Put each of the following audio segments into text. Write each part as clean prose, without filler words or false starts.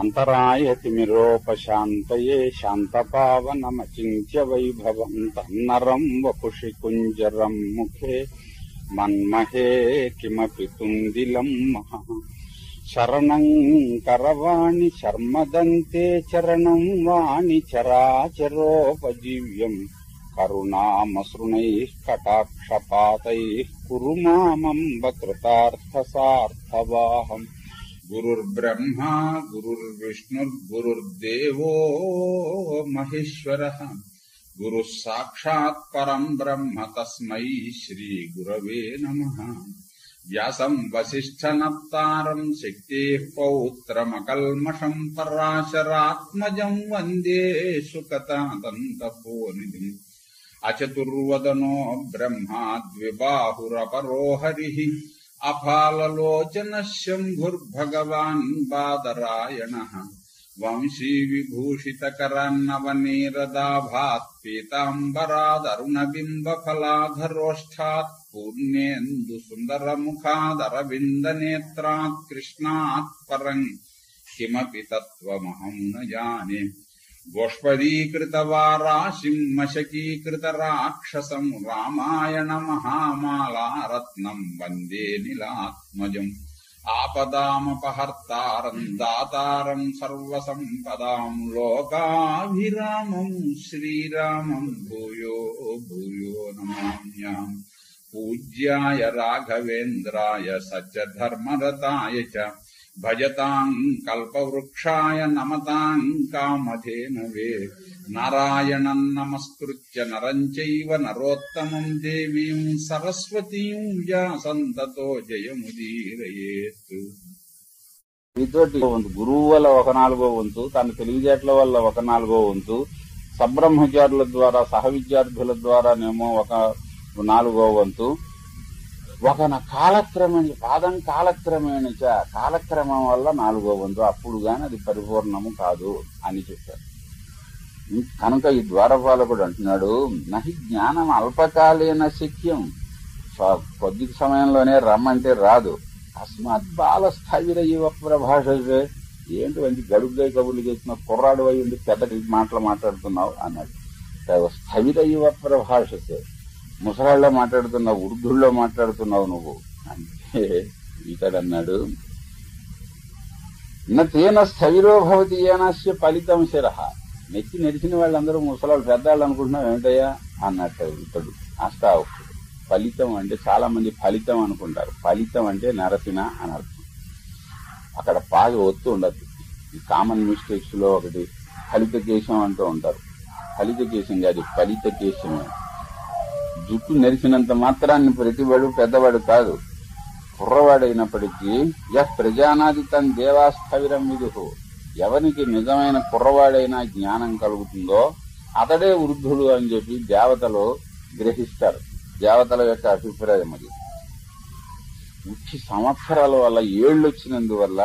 అంతరాయతిమిరోపశాంతయే శాంతపావనమచింత్య వైభవం తన్నరం వపుషి కుంజరం ముఖే మన్మహే కిమపి తుందిలం మహా శరణం కరవాణి శర్మదంతే చరణం వాణి చరాచరోపజీవ్యం కరుణామసృణైః కటాక్షపాతైః కురు మామంబ కృతార్థసార్థవాహం. గురుర్బ్రహ్మా గురుర్విష్ణుర్గురుర్దేవో మహేశ్వరః గురుః సాక్షాత్ పరం బ్రహ్మ తస్మై శ్రీ గురవే నమః. వ్యాసం వసిష్ఠనప్తారం శక్తేః పౌత్రమకల్మషం పరాశరాత్మజం వందే సుకతాతంతపోనిధిం. అచతుర్వదనో బ్రహ్మా ద్విబాహురపరో హరిః అఫాలలోచనః శంభుర్భగవాన్ బాదరాయణః. వంశీ విభూషితకరాన్నవనీరదాభాత్ పీతాంబరాదరుణబింబఫలాధరోష్ఠాత్ పూర్ణేందు సుందరముఖాదరవిందనేత్రాత్ కృష్ణాత్ పరం కిమపి తత్వమహం న జానే. గోష్పదీకృతవారాశిం మశకీకృతరాక్షసం రామాయణ మహామాలారత్నం వందే నీలాత్మజం. ఆపదామపహర్తారం దాతారం సర్వసంపదాం లోకాభిరామం శ్రీరామం భూయో భూయో నమామ్యాం. పూజ్యాయ రాఘవేంద్రాయ సత్యధర్మరతాయ చ భజతాం కల్పవృక్షాయ నమతాం కామధేనవే. నారాయణం నమస్కృత్య నరం చైవ నరోత్తమం దేవీం సరస్వతీం వ్యాసం తతో జయముదీరయేత్. వీతోటి గురువు వల్ల 1/4 వంతు, తన తెలివితేటల వల్ల 1/4 వంతు, సబ్రహ్మచారుల ద్వారా సహ విద్యార్థుల ద్వారానేమో 1/4 వంతు, ఒక కాలక్రమం వల్ల 4వ వంతు, అప్పుడు గాని అది పరిపూర్ణము కాదు అని చెప్పారు. కనుక ఈ ద్వారపాలకుడు అంటున్నాడు, నహి జ్ఞానం అల్పకాలేన శక్యం, కొద్ది సమయంలోనే రమ్మంటే రాదు. అస్మాత్ బాల స్థవిర ఇవ ప్రభాషే, ఏంటి మంచి గడుగ్గా కబుర్లు చేస్తున్న కుర్రాడు అయి ఉండి పెద్ద మాటలు మాట్లాడుతున్నావు అన్నాడు. స్థవిర ఇవ ప్రభాషే, ముసలాళ్ళ మాట్లాడుతున్నావు, ఉర్దూల్లో మాట్లాడుతున్నావు నువ్వు అంటే ఇతడన్నాడు, తేన స్థవిరో భవతి ఏనాస్య ఫలితం శిరః. నెచ్చి నెరిసిన వాళ్ళందరూ ముసలాళ్ళు పెద్దవాళ్ళు అనుకుంటున్నావు ఏమిటయ్యా అన్నట్టు ఇతడు అష్టావకుడు. ఫలితం అంటే చాలా మంది ఫలితం అనుకుంటారు, ఫలితం అంటే నరసిన అని అర్థం. అక్కడ పాగి ఒత్తు ఉండదు. ఈ కామన్ మిస్టేక్స్ లో ఒకటి ఫలిత కేశం అంటూ ఉంటారు. ఫలిత కేశం కాదు, ఫలిత కేశమే. జుట్టు నెరిసినంత మాత్రాన్ని ప్రతివాడు పెద్దవాడు కాదు. కుర్రవాడైనప్పటికీ ప్రజానాది తన దేవాస్థవిరం విదుహు, ఎవరికి నిజమైన కుర్రవాడైనా జ్ఞానం కలుగుతుందో అతడే వృద్ధుడు అని చెప్పి దేవతలు గ్రహిస్తారు. దేవతల యొక్క అభిప్రాయం అది. ముఖ్య సంవత్సరాల వల్ల, ఏళ్లు వచ్చినందువల్ల,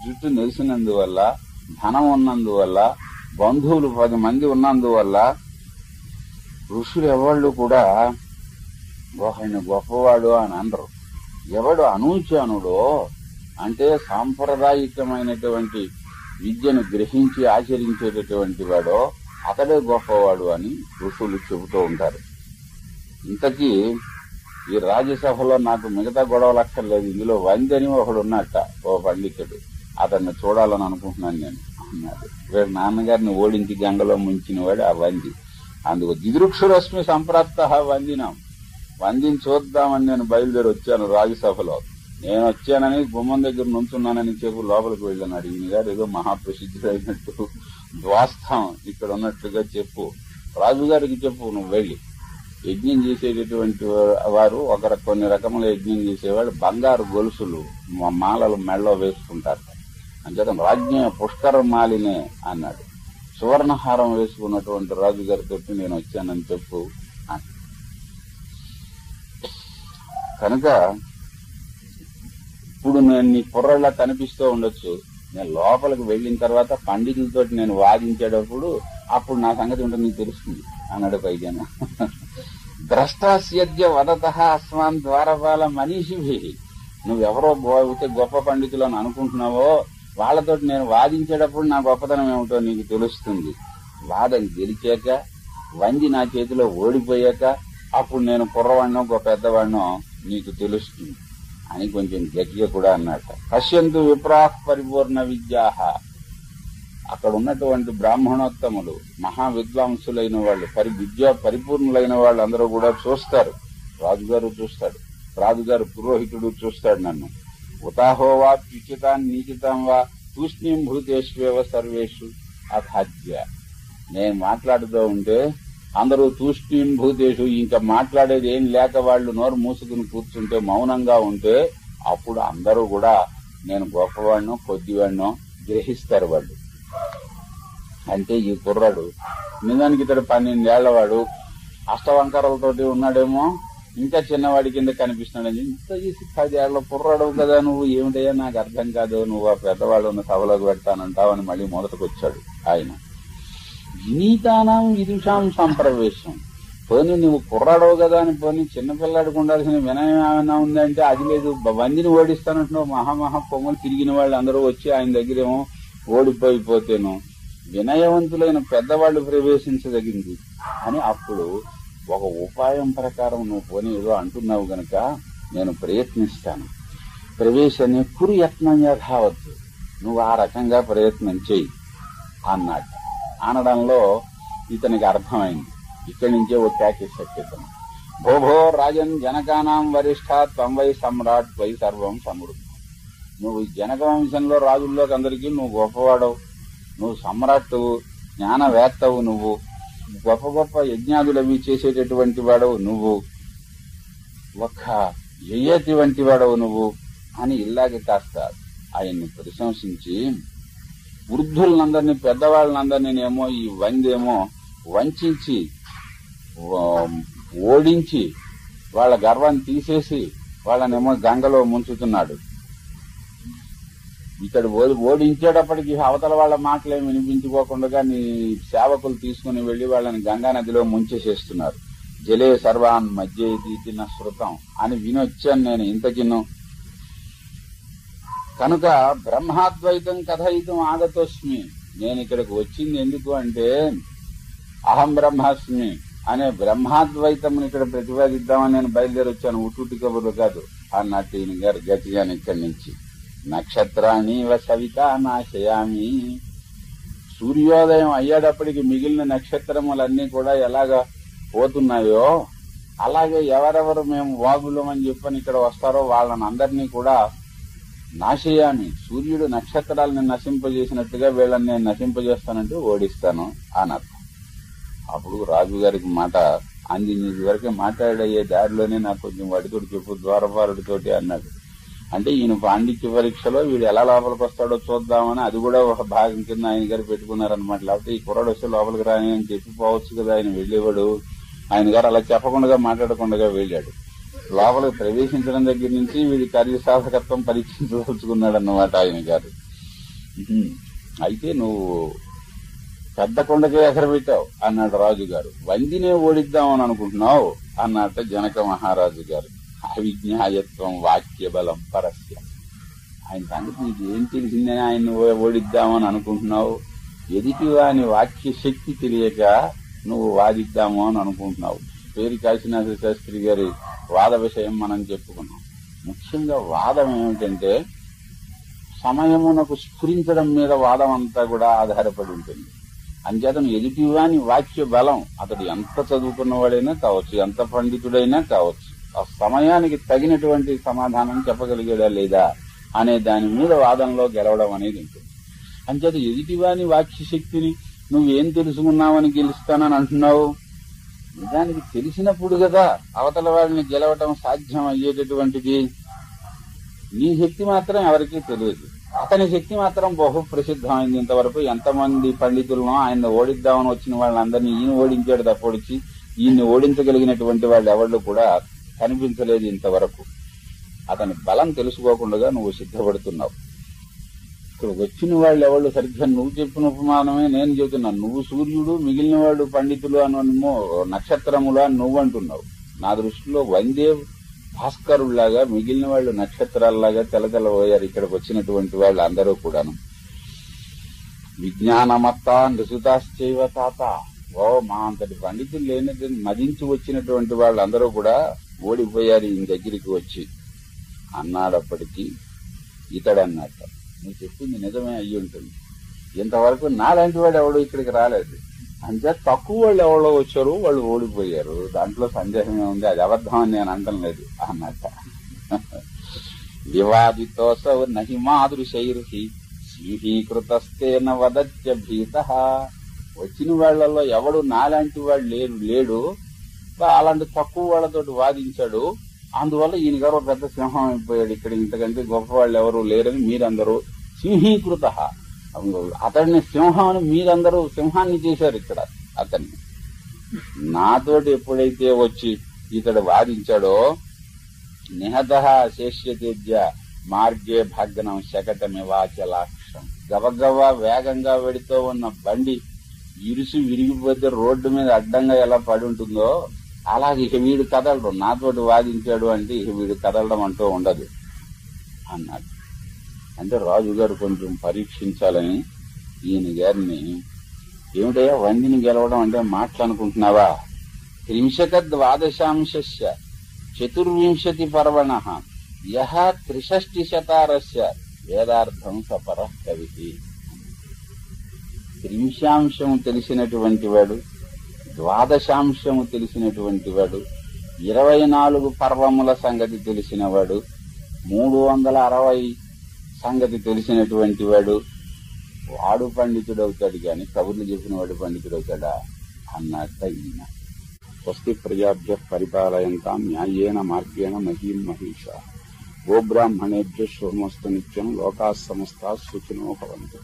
జుట్టు నెరిసినందువల్ల, ధనం ఉన్నందువల్ల, బంధువులు 10 మంది ఉన్నందువల్ల ఋషులు ఎవళ్ళు కూడా ఆయన గొప్పవాడు అని అనరు. ఎవడు అనూచానుడో అంటే సాంప్రదాయికమైనటువంటి విద్యను గ్రహించి ఆచరించేటటువంటి వాడో అతడే గొప్పవాడు అని ఋషులు చెబుతూ ఉంటారు. ఇంతకీ ఈ రాజ్యసభలో నాకు మిగతా గొడవలు అక్కర్లేదు, ఇందులో వంది అని ఒకడు ఉన్నట్ట, ఓ పండితుడు, అతన్ని చూడాలని అనుకుంటున్నాను నేను అన్నాడు. వీడు నాన్నగారిని ఓడించి గంగలో ముంచిన వాడు ఆ వంది. అందుకు దిదృక్షురశ్మి సంప్రాప్త వందినాం, వందిని చూద్దామని నేను బయలుదేరి వచ్చాను రాజ్యసభలో. నేను వచ్చానని గుమ్మం దగ్గర నుంచున్నానని చెప్పు లోపలికి వెళ్ళాను. ఈయన గారు ఏదో మహాప్రసిద్ధుడైనట్టు ద్వాస్థం ఇక్కడ ఉన్నట్లుగా చెప్పు, రాజుగారికి చెప్పు, నువ్వు వెళ్ళి. యజ్ఞం చేసేటటువంటి వారు కొన్ని రకముల యజ్ఞం చేసేవాళ్ళు బంగారు గొలుసులు మాలలు మెళ్ళలో వేసుకుంటారు. అంచేత రాజ్ఞ పుష్కర మాలినే అన్నాడు. సువర్ణహారం వేసుకున్నటువంటి రాజుగారితో నేను వచ్చానని చెప్పు. కనుక ఇప్పుడు నేను నీ కుర్రలా కనిపిస్తూ ఉండొచ్చు, నేను లోపలికి వెళ్ళిన తర్వాత పండితులతో నేను వాదించేటప్పుడు అప్పుడు నా సంగతి ఉంటే నీకు తెలుస్తుంది అన్నాడు పైగా. ద్రష్టాస్యద్య వదత అస్మాన్ ద్వారపాల మనీషిభి, నువ్వెవరో గొప్ప పండితులను అనుకుంటున్నావో వాళ్ళతో నేను వాదించేటప్పుడు నా గొప్పతనం ఏమిటో నీకు తెలుస్తుంది. వాదం గెలిచాక, వంది నా చేతిలో ఓడిపోయాక అప్పుడు నేను కుర్రవాడినో పెద్దవాడినో నీకు తెలుస్తుంది అని కొంచెం గట్టిగా కూడా అన్నట్ట. పశ్యంతు విప్రాహ్ పరిపూర్ణ విద్యాహ. అక్కడ ఉన్నటువంటి బ్రాహ్మణోత్తములు, మహా విద్వాంసులైన వాళ్ళు, విద్యా పరిపూర్ణులైన వాళ్ళు అందరూ కూడా చూస్తారు. రాజుగారు చూస్తాడు, రాజుగారు పురోహితుడు చూస్తాడు నన్ను. ఉతాహోవా ప్యుచితాన్ నీచితాం వా తూష్ణీం భూతేష్వేవ సర్వేషు అథాజ్య. నేను మాట్లాడుతూ ఉంటే అందరూ తూష్ణీం భూతేషు, ఇంకా మాట్లాడేది ఏం లేక వాళ్ళు నోరు మూసుకుని కూర్చుంటే, మౌనంగా ఉంటే అప్పుడు అందరూ కూడా నేను గొప్పవాడినో కొద్దివాడినో గ్రహిస్తారు వాళ్ళు. అంటే ఈ కుర్రాడు నిజానికి ఇతడు 12 ఏళ్లవాడు, అష్టవంకరలతోటి ఉన్నాడేమో, ఇంకా చిన్నవాడి కింద కనిపిస్తున్నాడని. ఇంత చేసి 10 ఏళ్ల కుర్రాడు కదా నువ్వు, ఏమిటయ్యా నాకు అర్థం కాదు, నువ్వు ఆ పెద్దవాళ్ళు ఉన్న సభలోకి పెడతానంటావు అని మళ్ళీ మొదటికొచ్చాడు ఆయన. వినీతానం విదుషాం సంప్రవేశం. పోనీ నువ్వు కుర్రాడవు కదా అని పోనీ చిన్నపిల్లాడికి ఉండాల్సిన వినయం ఏమైనా ఉందంటే అది లేదు. వందిని ఓడిస్తానంటున్నావు. మహామహా కొమ్మలు తిరిగిన వాళ్ళు అందరూ వచ్చి ఆయన దగ్గరేమో ఓడిపోయిపోతేను వినయవంతులైన పెద్దవాళ్లు ప్రవేశించదగింది అని. అప్పుడు ఒక ఉపాయం ప్రకారం నువ్వు పోనీ ఏదో అంటున్నావు గనక నేను ప్రయత్నిస్తాను. ప్రవేశనే కురు యత్నం యథావద్దు, నువ్వు ఆ రకంగా ప్రయత్నం చెయ్యి అన్నాడు. అనడంలో ఇతనికి అర్థమైంది. ఇక్కడి నుంచే ఓ ట్యాకేసెత్తను. భోభో రాజన్ జనకానాం వరిష్ఠ త్వం వై సమ్రాట్ వై సర్వం సమృద్ధి. నువ్వు జనక వంశంలో రాజుల్లోకి అందరికీ నువ్వు గొప్పవాడవు, నువ్వు సమ్రాట్టువు, జ్ఞానవేత్తవు, నువ్వు గొప్ప గొప్ప యజ్ఞాదులవి చేసేటటువంటి వాడవు, నువ్వు ఒక్క యయతి వంటి వాడవు నువ్వు అని ఇలాగే కాస్త ఆయన్ని ప్రశంసించి, వృద్ధులందరినీ పెద్దవాళ్ళందరినేమో ఈ వందేమో వంచి ఓడించి వాళ్ళ గర్వాన్ని తీసేసి వాళ్ళనేమో గంగలో ముంచుతున్నాడు. ఇక్కడ ఓడించేటప్పటికి అవతల వాళ్ళ మాటలేమి వినిపించుకోకుండా నీ సేవకులు తీసుకుని వెళ్లి వాళ్ళని గంగా నదిలో ముంచేసేస్తున్నారు. జలే సర్వాన్ మధ్య తీసిన శృతం అని వినొచ్చాను నేను ఇంతకిన్ను. కనుక బ్రహ్మాద్వైతం కథయితం ఆగతోస్మి. నేను ఇక్కడికి వచ్చింది ఎందుకు అంటే అహం బ్రహ్మాస్మి అనే బ్రహ్మాద్వైతం ఇక్కడ ప్రతిపాదిద్దామని నేను బయలుదేరి వచ్చాను. ఉట్టుటి కబుర్లు కాదు అన్నట్టు ఈయన గారు గట్టిగాని ఇక్కడి నుంచి. నక్షత్రాన్ని సవిత నాశయామి. సూర్యోదయం అయ్యేటప్పటికి మిగిలిన నక్షత్రములన్నీ కూడా ఎలాగా పోతున్నాయో అలాగే ఎవరెవరు మేము వాగులమని చెప్పని ఇక్కడ వస్తారో వాళ్ళని అందరినీ కూడా నాశయామి. సూర్యుడు నక్షత్రాలను నశింపజేసినట్టుగా వీళ్ళని నేను నశింపజేస్తానంటూ ఓడిస్తాను అన్నట్టు. అప్పుడు రాజుగారికి మాట అంది. ఇది వరకే మాట్లాడయ్యే దారిలోనే నాకు కొంచెం వాడితోటి చెప్పు, ద్వారపారుడితోటి అన్నాడు. అంటే ఈయన పాండిత్య పరీక్షలో వీడు ఎలా లోపలికి వస్తాడో చూద్దామని అది కూడా ఒక భాగం కింద ఆయన గారు పెట్టుకున్నారనమాట. లేకపోతే ఈ కుర్రాడు వస్తే లోపలికి రాని అని చెప్పిపోవచ్చు కదా ఆయన వెళ్ళేవాడు. ఆయన గారు అలా చెప్పకుండా మాట్లాడకుండా వెళ్ళాడు. లోపలికి ప్రవేశించడం దగ్గర నుంచి వీడి కార్యసాధకత్వం పరీక్షించదలుచుకున్నాడు అన్నమాట ఆయన గారు. అయితే నువ్వు పెద్ద కొండకే ఎసరబెట్టావు అన్నాడు రాజుగారు. వందినే ఓడిద్దామని అనుకుంటున్నావు అన్నట్ట జనక మహారాజు గారు. అవిజ్ఞాయత్వం వాక్య బలం పరస్య. ఆయన సంగతి నీకు ఏం తెలిసిందని ఆయన్ని ఓడిద్దామని అనుకుంటున్నావు. ఎదుటి వాని వాక్య శక్తి తెలియక నువ్వు వాదిద్దాము అని అనుకుంటున్నావు. పేరు కాశీనాథ శాస్త్రి గారి వాద విషయం మనం చెప్పుకున్నాం. ముఖ్యంగా వాదం ఏమిటంటే సమయమునకు స్ఫురించడం మీద వాదం అంతా కూడా ఆధారపడి ఉంటుంది. అంచేతను ఎదుటివాని వాక్య బలం, అతడు ఎంత చదువుకున్నవాడైనా కావచ్చు, ఎంత పండితుడైనా కావచ్చు, ఆ సమయానికి తగినటువంటి సమాధానం చెప్పగలిగేదా లేదా అనే దాని మీద వాదంలో గెలవడం అనేది ఉంటుంది. అంచేత ఎదుటివాని వాక్య శక్తిని నువ్వేం తెలుసుకున్నావని గెలుస్తానని అంటున్నావు. నిజానికి తెలిసినప్పుడు కదా అవతల వాడిని గెలవటం సాధ్యం అయ్యేటటువంటిది. నీ శక్తి మాత్రం ఎవరికీ తెలియదు, అతని శక్తి మాత్రం బహు ప్రసిద్ధమైంది. ఇంతవరకు ఎంతమంది పండితులను ఆయన ఓడిద్దామని వచ్చిన వాళ్ళందరినీ ఈయన ఓడించాడు తప్పొడిచి ఈయన్ని ఓడించగలిగినటువంటి వాళ్ళు ఎవళ్ళు కూడా కనిపించలేదు ఇంతవరకు. అతని బలం తెలుసుకోకుండా నువ్వు సిద్ధపడుతున్నావు. ఇక్కడ వచ్చిన వాళ్ళు ఎవళ్ళు సరిగ్గా నువ్వు చెప్పిన ఉపమానమే నేను చెబుతున్నాను. నువ్వు సూర్యుడు, మిగిలిన వాళ్ళు పండితులు అనో నక్షత్రములు అని నువ్వు అంటున్నావు. నా దృష్టిలో వందే భాస్కరుల్లాగా మిగిలిన వాళ్ళు నక్షత్రాల్లాగా తెలతెలబోయారు ఇక్కడికి వచ్చినటువంటి వాళ్ళు అందరూ కూడాను. విజ్ఞానమత్తా నృసుతాశ్చైవ తాత. ఓ మా అంతటి పండితులు లేనట్టు మదించి వచ్చినటువంటి వాళ్ళందరూ కూడా ఓడిపోయారు ఈయన దగ్గరికి వచ్చి అన్నాడప్పటికీ ఇతడన్నట్ట, నువ్వు చెప్పింది నిజమే అయ్యి ఉంటుంది. ఇంతవరకు నాలాంటి వాడు ఎవడు ఇక్కడికి రాలేదు, అంటే తక్కువ వాళ్ళు ఎవరో వచ్చారు, వాళ్ళు ఓడిపోయారు, దాంట్లో సందేహమే ఉంది, అది అబద్ధం అని నేను అంటం లేదు అన్నట్ట. వివాదితోసౌ నహి మాదృశైర్హి సింహీకృతస్తేన వదత్య భీత. వచ్చిన వాళ్లలో ఎవడు నాలాంటి వాడు లేడు, అలాంటి తక్కువ వాళ్లతోటి వాదించాడు, అందువల్ల ఈయన గారు ఒక పెద్ద సింహం అయిపోయాడు, ఇక్కడ ఇంతకంటే గొప్ప వాళ్ళు ఎవరు లేరని మీరందరూ సింహీకృత, అతడిని సింహం అని మీరందరూ సింహాన్ని చేశారు ఇక్కడ అతన్ని. నాతోటి ఎప్పుడైతే వచ్చి ఇతడు వాదించాడో నిహత శేష్యతేజ్య మార్గే భగ్నం శకటమివాచలాక్షం. గబగబా వేగంగా వెడుతూ ఉన్న బండి ఇరుసు విరిగిపోతే రోడ్డు మీద అడ్డంగా ఎలా పడి ఉంటుందో అలాగే ఇక వీడు కదలడు, నాతోటి వాదించాడు అంటే ఇక వీడు కదలడం అంటూ ఉండదు అన్నాడు. అంటే రాజుగారు కొంచెం పరీక్షించాలని ఈయన గారిని, ఏమిటయ్యా వందిని గెలవడం అంటే మాట్లాడుకుంటున్నావా, 30 చతుర్వింశతి పర్వణ యహ 63 వేదార్థం సపర కవి. 30 తెలిసినటువంటి వాడు, 12 తెలిసినటువంటి వాడు, 24 పర్వముల సంగతి తెలిసినవాడు, 360 సంగతి తెలిసినటువంటి వాడు, వాడు పండితుడవుతాడు గాని కబుర్లు చెప్పిన వాడు పండితుడవుతాడా అన్నట్ట ఈయన. స్వస్తి ప్రజాభ్య పరిపాలయంతాం న్యాయేన మార్గేణ మహీం మహిషా. గోబ్రాహ్మణేభ్య శుభమస్తు నిత్యం. లోకాః సమస్తాః సుఖినో భవంతు.